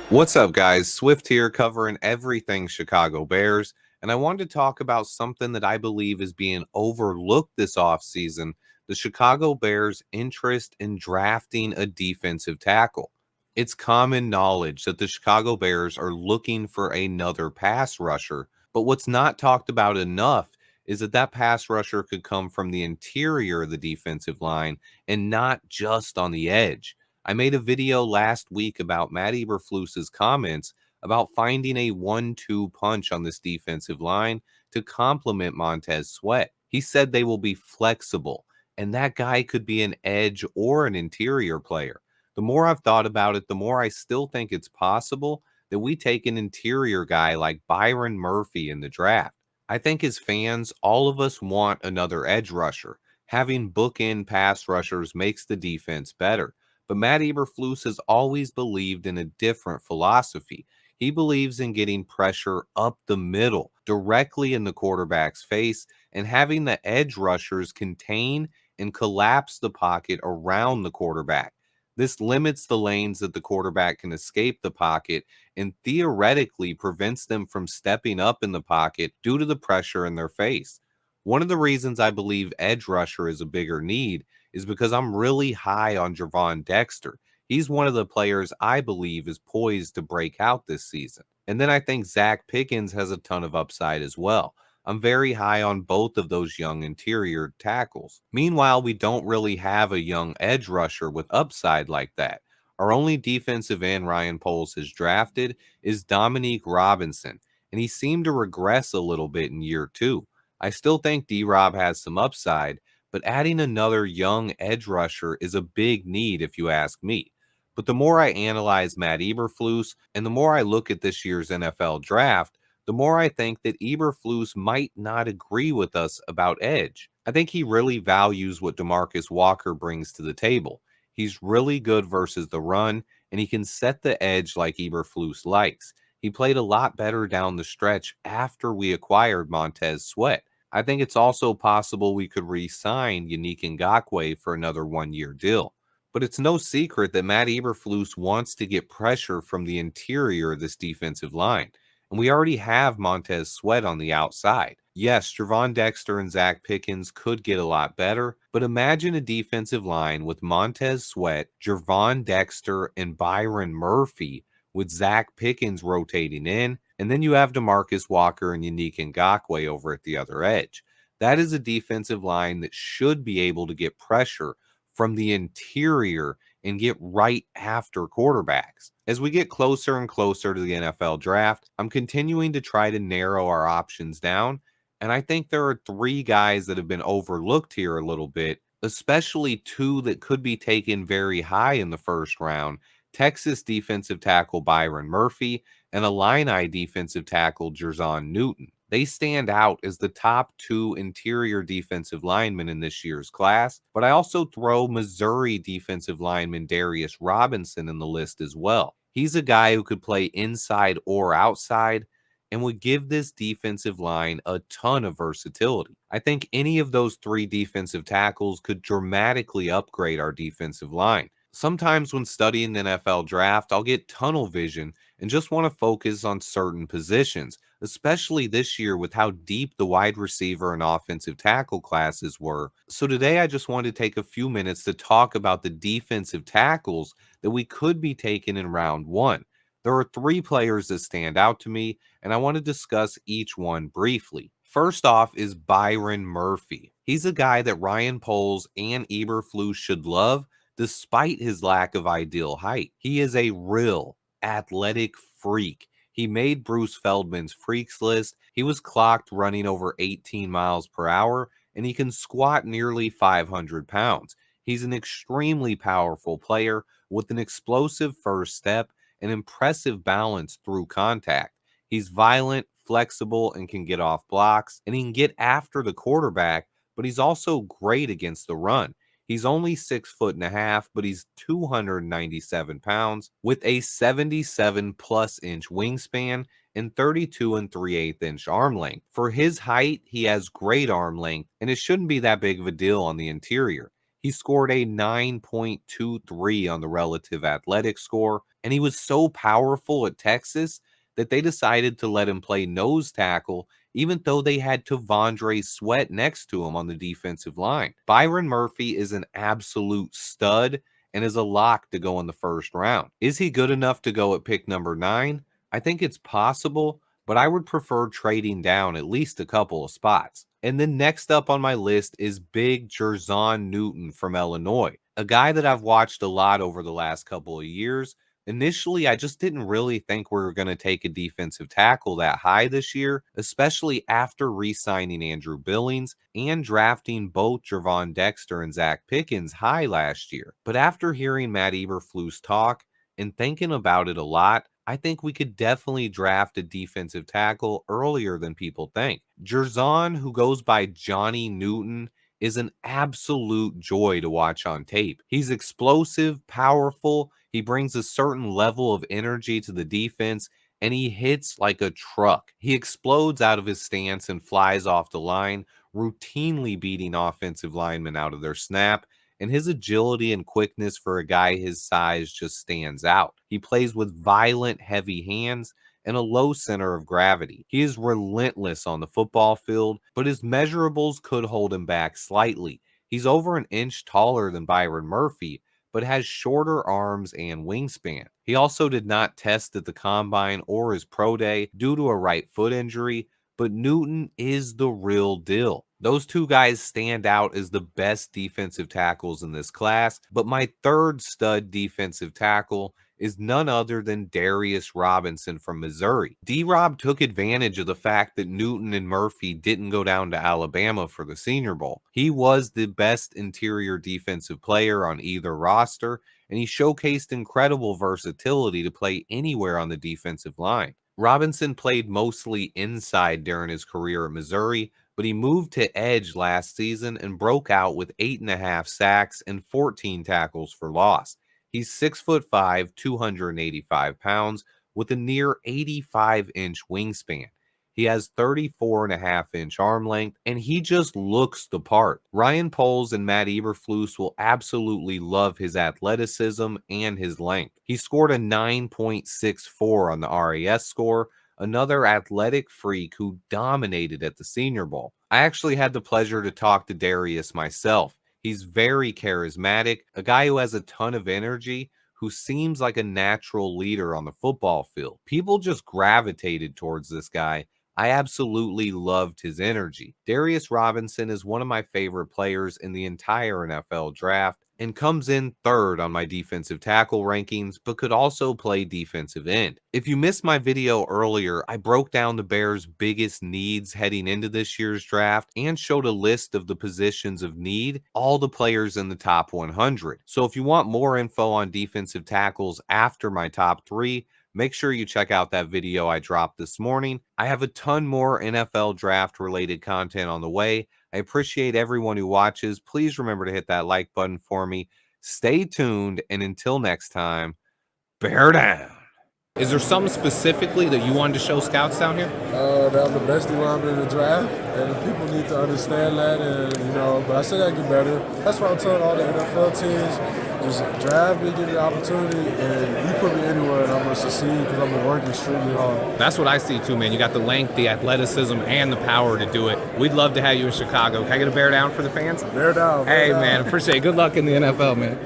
What's up, guys? Swift here, covering everything Chicago Bears. And I wanted to talk about something that I believe is being overlooked this offseason: the Chicago Bears' interest in drafting a defensive tackle. It's common knowledge that the Chicago Bears are looking for another pass rusher. But what's not talked about enough is that pass rusher could come from the interior of the defensive line and not just on the edge. I made a video last week about Matt Eberflus's comments about finding a 1-2 punch on this defensive line to complement Montez Sweat. He said they will be flexible, and that guy could be an edge or an interior player. The more I've thought about it, the more I still think it's possible that we take an interior guy like Byron Murphy in the draft. I think as fans, all of us want another edge rusher. Having bookend pass rushers makes the defense better. But Matt Eberflus has always believed in a different philosophy. He believes in getting pressure up the middle, directly in the quarterback's face, and having the edge rushers contain and collapse the pocket around the quarterback. This limits the lanes that the quarterback can escape the pocket and theoretically prevents them from stepping up in the pocket due to the pressure in their face. One of the reasons I believe edge rusher is a bigger need is because I'm really high on Gervon Dexter. He's one of the players I believe is poised to break out this season. And then I think Zach Pickens has a ton of upside as well. I'm very high on both of those young interior tackles. Meanwhile, we don't really have a young edge rusher with upside like that. Our only defensive end Ryan Poles has drafted is Dominique Robinson, and he seemed to regress a little bit in year two. I still think D-Rob has some upside, but adding another young edge rusher is a big need if you ask me. But the more I analyze Matt Eberflus and the more I look at this year's NFL draft, the more I think that Eberflus might not agree with us about edge. I think he really values what DeMarcus Walker brings to the table. He's really good versus the run, and he can set the edge like Eberflus likes. He played a lot better down the stretch after we acquired Montez Sweat. I think it's also possible we could re-sign Yannick Ngakoue for another one-year deal. But it's no secret that Matt Eberflus wants to get pressure from the interior of this defensive line. And we already have Montez Sweat on the outside. Yes, Gervon Dexter and Zach Pickens could get a lot better, but imagine a defensive line with Montez Sweat, Gervon Dexter, and Byron Murphy, with Zach Pickens rotating in, and then you have DeMarcus Walker and Yannick Ngakoue over at the other edge. That is a defensive line that should be able to get pressure from the interior and get right after quarterbacks. As we get closer and closer to the NFL draft, I'm continuing to try to narrow our options down, and I think there are three guys that have been overlooked here a little bit, especially two that could be taken very high in the first round: Texas defensive tackle Byron Murphy and Illini defensive tackle Jer'Zhan Newton. They stand out as the top two interior defensive linemen in this year's class, but I also throw Missouri defensive lineman Darius Robinson in the list as well. He's a guy who could play inside or outside and would give this defensive line a ton of versatility. I think any of those three defensive tackles could dramatically upgrade our defensive line. Sometimes when studying the NFL draft, I'll get tunnel vision and just want to focus on certain positions, especially this year with how deep the wide receiver and offensive tackle classes were. So today I just wanted to take a few minutes to talk about the defensive tackles that we could be taking in round one. There are three players that stand out to me, and I want to discuss each one briefly. First off is Byron Murphy. He's a guy that Ryan Poles and Eberflus should love despite his lack of ideal height. He is a real athletic freak. He made Bruce Feldman's freaks list. He was clocked running over 18 miles per hour, and he can squat nearly 500 pounds. He's an extremely powerful player with an explosive first step and impressive balance through contact. He's violent, flexible, and can get off blocks, and he can get after the quarterback, but he's also great against the run. He's only 6'1.5", but he's 297 pounds with a 77 plus inch wingspan and 32 3/8 inch arm length. For his height, he has great arm length, and it shouldn't be that big of a deal on the interior. He scored a 9.23 on the relative athletic score, and he was so powerful at Texas that they decided to let him play nose tackle, even though they had Tavondre Sweat next to him on the defensive line. Byron Murphy is an absolute stud and is a lock to go in the first round. Is he good enough to go at pick number 9? I think it's possible, but I would prefer trading down at least a couple of spots. And then next up on my list is big Jer'Zhan Newton from Illinois, a guy that I've watched a lot over the last couple of years. Initially, I just didn't really think we were going to take a defensive tackle that high this year, especially after re-signing Andrew Billings and drafting both Gervon Dexter and Zach Pickens high last year. But after hearing Matt Eberflus talk and thinking about it a lot, I think we could definitely draft a defensive tackle earlier than people think. Jer'Zhan, who goes by Johnny Newton, is an absolute joy to watch on tape. He's explosive, powerful, he brings a certain level of energy to the defense, and he hits like a truck. He explodes out of his stance and flies off the line, routinely beating offensive linemen out of their snap, and his agility and quickness for a guy his size just stands out. He plays with violent, heavy hands and a low center of gravity. He is relentless on the football field, but his measurables could hold him back slightly. He's over an inch taller than Byron Murphy, but has shorter arms and wingspan. He also did not test at the combine or his pro day due to a right foot injury, but Newton is the real deal. Those two guys stand out as the best defensive tackles in this class, but my third stud defensive tackle is none other than Darius Robinson from Missouri. D-Rob took advantage of the fact that Newton and Murphy didn't go down to Alabama for the Senior Bowl. He was the best interior defensive player on either roster, and he showcased incredible versatility to play anywhere on the defensive line. Robinson played mostly inside during his career at Missouri, but he moved to edge last season and broke out with 8.5 sacks and 14 tackles for loss. He's 6'5", 285 pounds with a near 85-inch wingspan. He has 34.5-inch arm length, and he just looks the part. Ryan Poles and Matt Eberflus will absolutely love his athleticism and his length. He scored a 9.64 on the RAS score, another athletic freak who dominated at the Senior Bowl. I actually had the pleasure to talk to Darius myself. He's very charismatic, a guy who has a ton of energy, who seems like a natural leader on the football field. People just gravitated towards this guy. I absolutely loved his energy. Darius Robinson is one of my favorite players in the entire NFL draft and comes in third on my defensive tackle rankings, but could also play defensive end. If you missed my video earlier, I broke down the Bears' biggest needs heading into this year's draft and showed a list of the positions of need, all the players in the top 100. So if you want more info on defensive tackles after my top 3, make sure you check out that video I dropped this morning. I have a ton more NFL draft related content on the way. I appreciate everyone who watches. Please remember to hit that like button for me. Stay tuned, and until next time, bear down. Is there something specifically that you wanted to show scouts down here? That I'm the best lineman in the draft, and people need to understand that, and but I still gotta get better. That's why I'm telling all the NFL teams, just draft me, give me the opportunity, and you put me anywhere and I'm gonna succeed because I'm gonna work extremely hard. That's what I see too, man. You got the length, the athleticism, and the power to do it. We'd love to have you in Chicago. Can I get a bear down for the fans? Bear down. Hey, man, appreciate it. Good luck in the NFL, man.